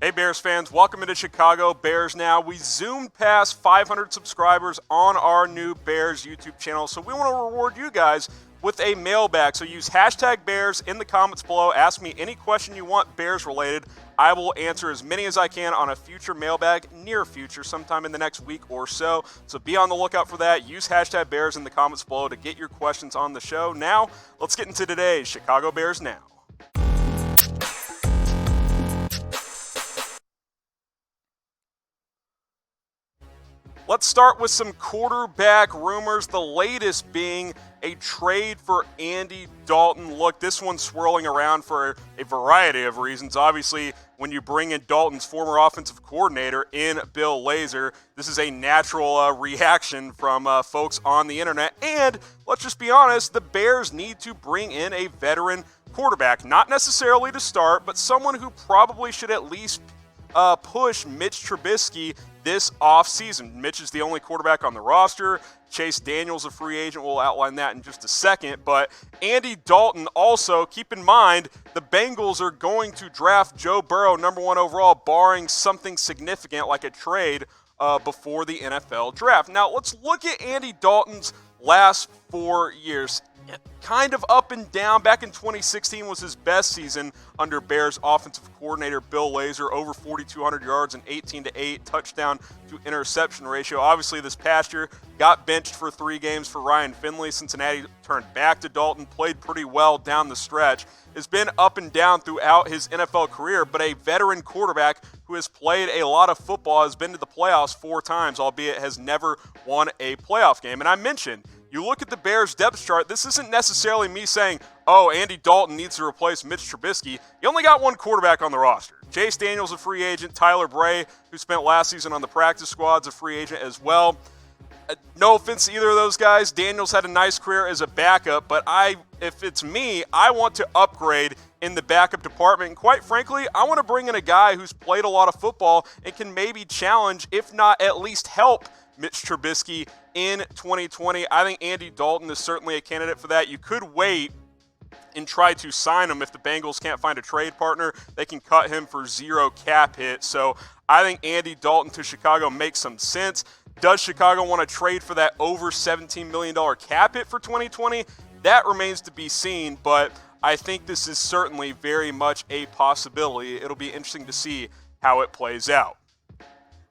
Hey Bears fans, welcome into Chicago Bears Now. We zoomed past 500 subscribers on our new Bears YouTube channel, so we want to reward you guys with a mailbag. So use hashtag Bears in the comments below. Ask me any question you want Bears related. I will answer as many as I can on a future mailbag, near future, sometime in the next week or so. So be on the lookout for that. Use hashtag Bears in the comments below to get your questions on the show. Now, let's get into today's Chicago Bears Now. Let's start with some quarterback rumors, the latest being a trade for Andy Dalton. Look, this one's swirling around for a variety of reasons. Obviously, when you bring in Dalton's former offensive coordinator in Bill Lazor, this is a natural reaction from folks on the internet. And let's just be honest, the Bears need to bring in a veteran quarterback, not necessarily to start, but someone who probably should at least push Mitch Trubisky this offseason. Mitch is the only quarterback on the roster. Chase Daniel's a free agent. We'll outline that in just a second. But Andy Dalton also, keep in mind, the Bengals are going to draft Joe Burrow #1 overall, barring something significant like a trade before the NFL draft. Now, let's look at Andy Dalton's last 4 years. Kind of up and down. Back in 2016 was his best season under Bears offensive coordinator Bill Lazor, over 4,200 yards and 18-8 touchdown to interception ratio. Obviously, this past year got benched for 3 games for Ryan Finley. Cincinnati turned back to Dalton, played pretty well down the stretch. It's been up and down throughout his NFL career, but a veteran quarterback who has played a lot of football, has been to the playoffs 4 times, albeit has never won a playoff game. And I mentioned, you look at the Bears depth chart, this isn't necessarily me saying, oh, Andy Dalton needs to replace Mitch Trubisky. You only got one quarterback on the roster. Chase Daniel's a free agent. Tyler Bray, who spent last season on the practice squad, is a free agent as well. No offense to either of those guys. Daniels had a nice career as a backup, but if it's me, I want to upgrade in the backup department. And quite frankly, I want to bring in a guy who's played a lot of football and can maybe challenge, if not at least help, Mitch Trubisky in 2020. I think Andy Dalton is certainly a candidate for that. You could wait and try to sign him if the Bengals can't find a trade partner. They can cut him for 0 cap hit. So I think Andy Dalton to Chicago makes some sense. Does Chicago want to trade for that over $17 million cap hit for 2020? That remains to be seen, but I think this is certainly very much a possibility. It'll be interesting to see how it plays out.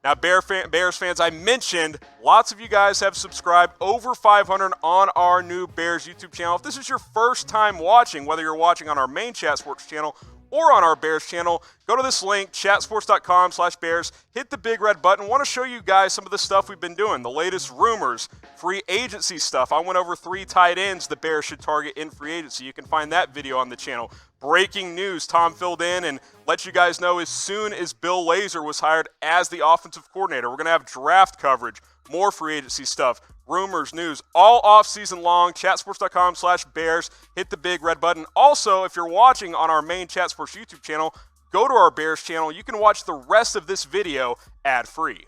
Now, Bears fans, I mentioned lots of you guys have subscribed, over 500 on our new Bears YouTube channel. If this is your first time watching, whether you're watching on our main Chat Sports channel or on our Bears channel, go to this link, chatsports.com/Bears, hit the big red button. I want to show you guys some of the stuff we've been doing, the latest rumors, free agency stuff. I went over 3 tight ends the Bears should target in free agency. You can find that video on the channel. Breaking news, Tom filled in and let you guys know as soon as Bill Lazor was hired as the offensive coordinator. We're going to have draft coverage, more free agency stuff, rumors, news, all off-season long. Chatsports.com/Bears. Hit the big red button. Also, if you're watching on our main Chat Sports YouTube channel, go to our Bears channel. You can watch the rest of this video ad-free.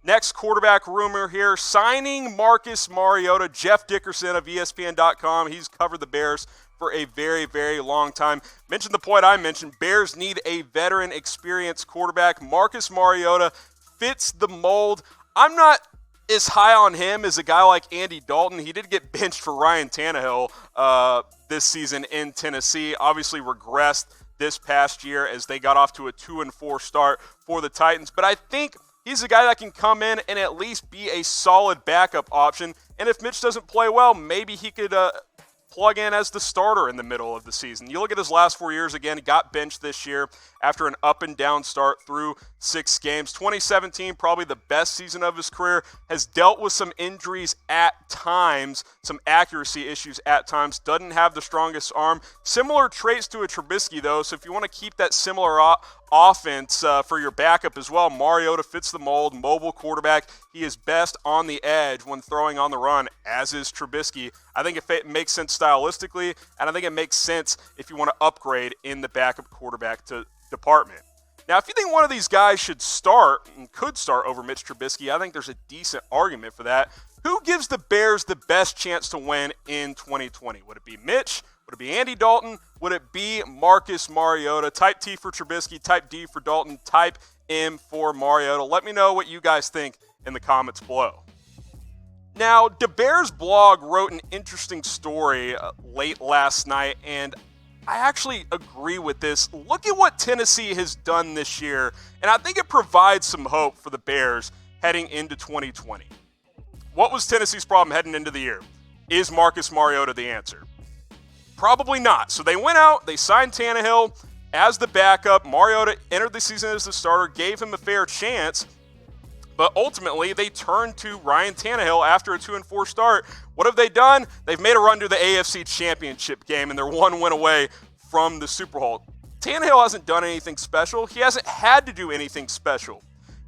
Next quarterback rumor here, signing Marcus Mariota. Jeff Dickerson of ESPN.com. He's covered the Bears for a very, very long time. Mentioned the point I mentioned. Bears need a veteran, experienced quarterback. Marcus Mariota fits the mold. I'm not as high on him as a guy like Andy Dalton. He did get benched for Ryan Tannehill this season in Tennessee. Obviously regressed this past year as they got off to a 2-4 start for the Titans. But I think he's a guy that can come in and at least be a solid backup option. And if Mitch doesn't play well, maybe he could plug in as the starter in the middle of the season. You look at his last 4 years, again, he got benched this year after an up-and-down start through 6 games. 2017, probably the best season of his career, has dealt with some injuries at times, some accuracy issues at times, doesn't have the strongest arm. Similar traits to a Trubisky, though, so if you want to keep that similar offense for your backup as well, Mariota fits the mold, mobile quarterback. He is best on the edge when throwing on the run, as is Trubisky. I think it makes sense stylistically, and I think it makes sense if you want to upgrade in the backup quarterback department. Now, if you think one of these guys should start and could start over Mitch Trubisky, I think there's a decent argument for that. Who gives the Bears the best chance to win in 2020? Would it be Mitch? Would it be Andy Dalton? Would it be Marcus Mariota? Type T for Trubisky, type D for Dalton, type M for Mariota. Let me know what you guys think in the comments below. Now, the Bears blog wrote an interesting story late last night, and I actually agree with this. Look at what Tennessee has done this year, and I think it provides some hope for the Bears heading into 2020. What was Tennessee's problem heading into the year? Is Marcus Mariota the answer? Probably not. So they went out, they signed Tannehill as the backup. Mariota entered the season as the starter, gave him a fair chance, but ultimately they turned to Ryan Tannehill after a 2-4 start. What have they done? They've made a run to the AFC Championship game, and they're one win away from the Super Bowl. Tannehill hasn't done anything special. He hasn't had to do anything special.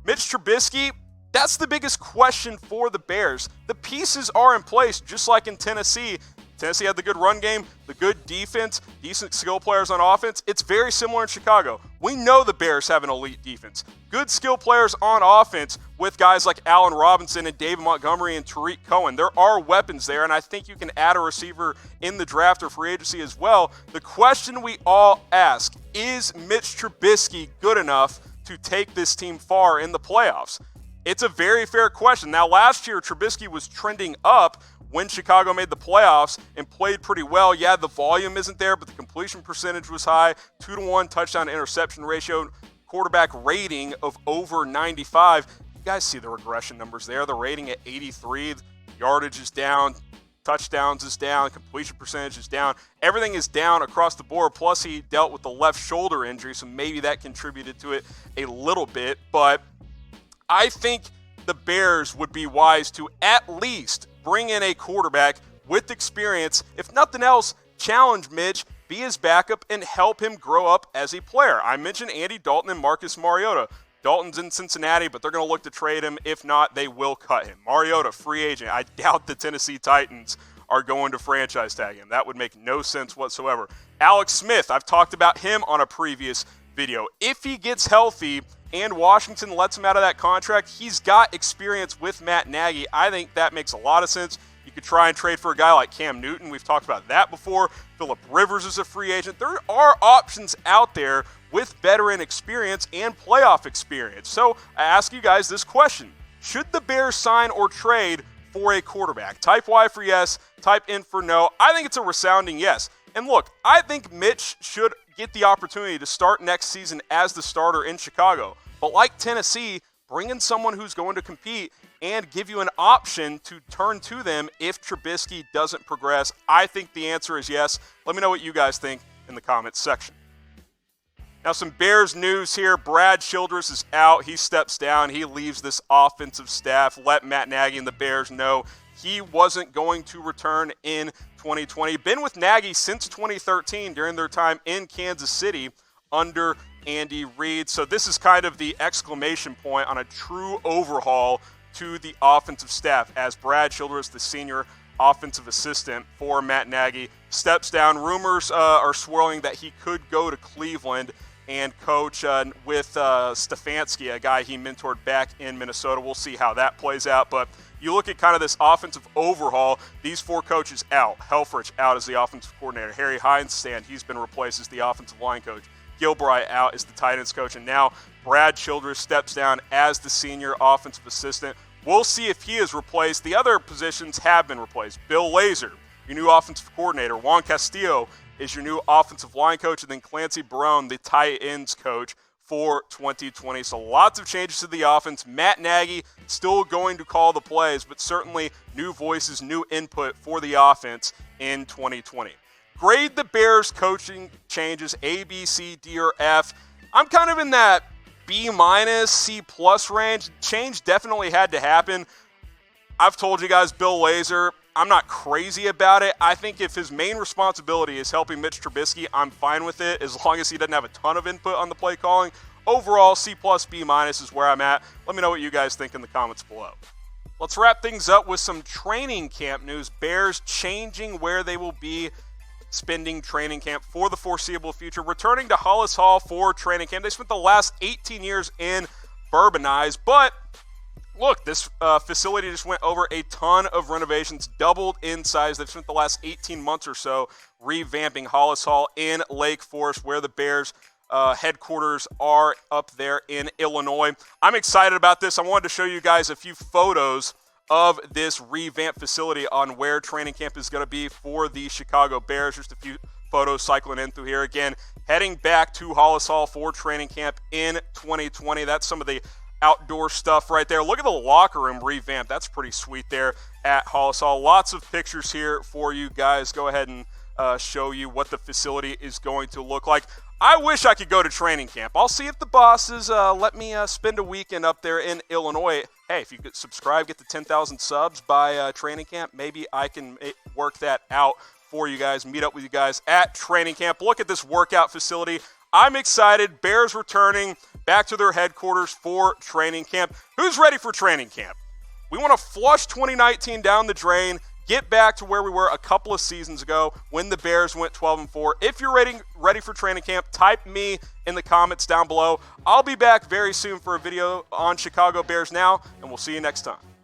Mitch Trubisky, that's the biggest question for the Bears. The pieces are in place, just like in Tennessee. Tennessee had the good run game, the good defense, decent skill players on offense. It's very similar in Chicago. We know the Bears have an elite defense. Good skill players on offense with guys like Allen Robinson and David Montgomery and Tariq Cohen. There are weapons there, and I think you can add a receiver in the draft or free agency as well. The question we all ask, is Mitch Trubisky good enough to take this team far in the playoffs? It's a very fair question. Now, last year, Trubisky was trending up when Chicago made the playoffs and played pretty well. Yeah, the volume isn't there, but the completion percentage was high. 2-to-1 touchdown interception ratio, quarterback rating of over 95. You guys see the regression numbers there. The rating at 83, yardage is down, touchdowns is down, completion percentage is down. Everything is down across the board. Plus, he dealt with the left shoulder injury, so maybe that contributed to it a little bit. But I think the Bears would be wise to at least bring in a quarterback with experience. If nothing else, challenge Mitch, be his backup, and help him grow up as a player. I mentioned Andy Dalton and Marcus Mariota. Dalton's in Cincinnati, but they're going to look to trade him. If not, they will cut him. Mariota, free agent. I doubt the Tennessee Titans are going to franchise tag him. That would make no sense whatsoever. Alex Smith, I've talked about him on a previous video. If he gets healthy and Washington lets him out of that contract, he's got experience with Matt Nagy. I think that makes a lot of sense. You could try and trade for a guy like Cam Newton. We've talked about that before. Phillip Rivers is a free agent. There are options out there with veteran experience and playoff experience. So I ask you guys this question. Should the Bears sign or trade for a quarterback? Type Y for yes, type N for no. I think it's a resounding yes. And look, I think Mitch should get the opportunity to start next season as the starter in Chicago. But like Tennessee, bring in someone who's going to compete and give you an option to turn to them if Trubisky doesn't progress. I think the answer is yes. Let me know what you guys think in the comments section. Now, some Bears news here. Brad Childress is out. He steps down. He leaves this offensive staff. Let Matt Nagy and the Bears know he wasn't going to return in 2020. Been with Nagy since 2013 during their time in Kansas City under Andy Reid. So this is kind of the exclamation point on a true overhaul to the offensive staff as Brad Childress, the senior offensive assistant for Matt Nagy, steps down. Rumors are swirling that he could go to Cleveland and coach with Stefanski, a guy he mentored back in Minnesota. We'll see how that plays out. But you look at kind of this offensive overhaul, these four coaches out. Helfrich out as the offensive coordinator. Harry Heinstand, he's been replaced as the offensive line coach. Gilbride out as the tight ends coach. And now Brad Childress steps down as the senior offensive assistant. We'll see if he is replaced. The other positions have been replaced. Bill Lazor, your new offensive coordinator. Juan Castillo is your new offensive line coach. And then Clancy Barone, the tight ends coach for 2020. So lots of changes to the offense. Matt Nagy still going to call the plays, but certainly new voices, new input for the offense in 2020. Grade the Bears coaching changes A, B, C, D, or F. I'm kind of in that B-, C+ range. Change definitely had to happen. I've told you guys, Bill Lazor, I'm not crazy about it. I think if his main responsibility is helping Mitch Trubisky, I'm fine with it as long as he doesn't have a ton of input on the play calling. Overall, C+, B- is where I'm at. Let me know what you guys think in the comments below. Let's wrap things up with some training camp news. Bears changing where they will be spending training camp for the foreseeable future. Returning to Halas Hall for training camp. They spent the last 18 years in Bourbonnais, but Look, this facility just went over a ton of renovations, doubled in size. They've spent the last 18 months or so revamping Halas Hall in Lake Forest, where the Bears headquarters are up there in Illinois. I'm excited about this. I wanted to show you guys a few photos of this revamped facility on where training camp is going to be for the Chicago Bears. Just a few photos cycling in through here. Again, heading back to Halas Hall for training camp in 2020. That's some of the outdoor stuff right there. Look at the locker room revamp. That's pretty sweet there at Halas Hall. Lots of pictures here for you guys. Go ahead and show you what the facility is going to look like. I wish I could go to training camp. I'll see if the bosses let me spend a weekend up there in Illinois. Hey, if you could subscribe, get to 10,000 subs by training camp, maybe I can work that out for you guys, meet up with you guys at training camp. Look at this workout facility. I'm excited. Bears returning back to their headquarters for training camp. Who's ready for training camp? We want to flush 2019 down the drain, get back to where we were a couple of seasons ago when the Bears went 12-4. If you're ready for training camp, type me in the comments down below. I'll be back very soon for a video on Chicago Bears Now, and we'll see you next time.